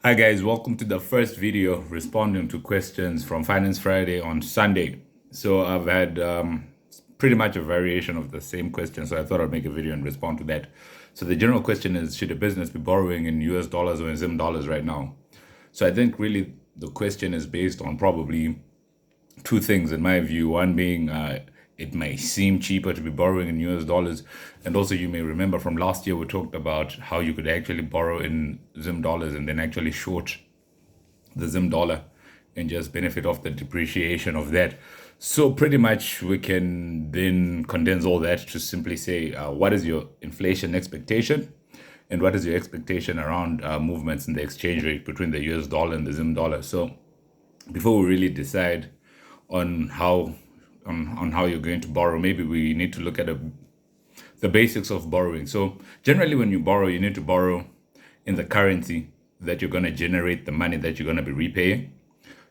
Hi guys, welcome to the first video responding to questions from Finance Friday on Sunday. So I've had pretty much a variation of the same question, so I thought I'd make a video and respond to that. So the general question is, should a business be borrowing in US dollars or in Zim dollars right now? So I think really the question is based on probably two things in my view. One being it may seem cheaper to be borrowing in US dollars. And also you may remember from last year, we talked about how you could actually borrow in Zim dollars and then actually short the Zim dollar and just benefit off the depreciation of that. So pretty much we can then condense all that to simply say, what is your inflation expectation? And what is your expectation around movements in the exchange rate between the US dollar and the Zim dollar? So before we really decide on how you're going to borrow, maybe we need to look at the basics of borrowing. So generally when you borrow, you need to borrow in the currency that you're going to generate the money that you're going to be repaying.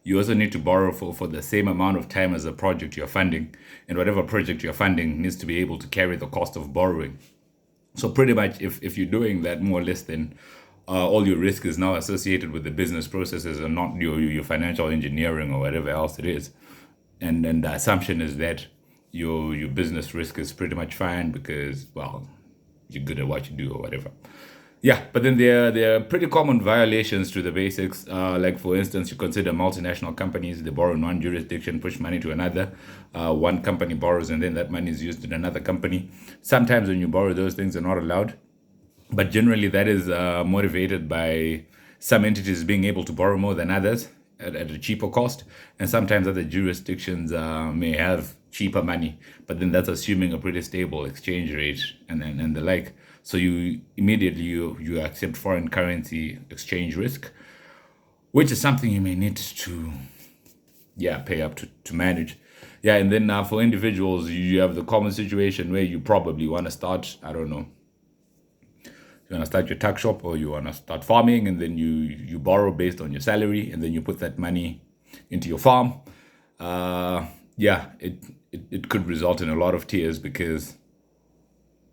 You also need to borrow for the same amount of time as the project you're funding, and whatever project you're funding needs to be able to carry the cost of borrowing. So pretty much if you're doing that more or less, then all your risk is now associated with the business processes and not your financial engineering or whatever else it is. And then the assumption is that your business risk is pretty much fine because, well, you're good at what you do or whatever. Yeah, but then there are pretty common violations to the basics. Like for instance, you consider multinational companies, they borrow in one jurisdiction, push money to another. One company borrows and then that money is used in another company. Sometimes when you borrow, those things are not allowed. But generally that is motivated by some entities being able to borrow more than others at a cheaper cost. And sometimes other jurisdictions may have cheaper money, but then that's assuming a pretty stable exchange rate and the like. So you immediately you accept foreign currency exchange risk, which is something you may need to pay up to manage. Yeah, and then for individuals, you have the common situation where you probably want to start, I don't know, you want to start your tuck shop or you want to start farming, and then you borrow based on your salary, and then you put that money into your farm. It could result in a lot of tears because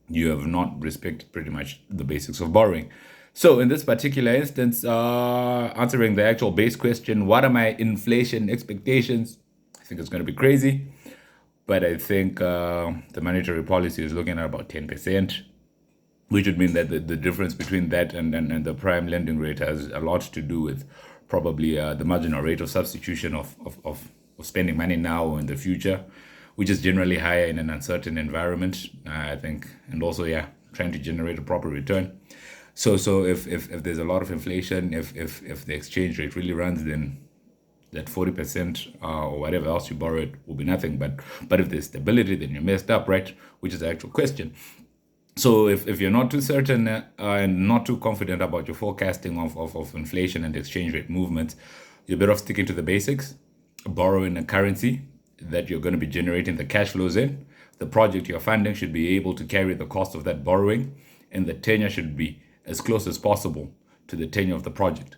you have not respected pretty much the basics of borrowing. So in this particular instance, answering the actual base question, what are my inflation expectations? I think it's going to be crazy, but I think the monetary policy is looking at about 10%. Which would mean that the difference between that and the prime lending rate has a lot to do with probably the marginal rate of substitution of spending money now or in the future, which is generally higher in an uncertain environment, I think. And also, trying to generate a proper return. So if there's a lot of inflation, if the exchange rate really runs, then that 40% or whatever else you borrow it will be nothing. But if there's stability, then you're messed up, right? Which is the actual question. So if you're not too certain and not too confident about your forecasting of inflation and exchange rate movements, you're better off sticking to the basics. Borrow in a currency that you're going to be generating the cash flows in. The project you're funding should be able to carry the cost of that borrowing, and the tenure should be as close as possible to the tenure of the project.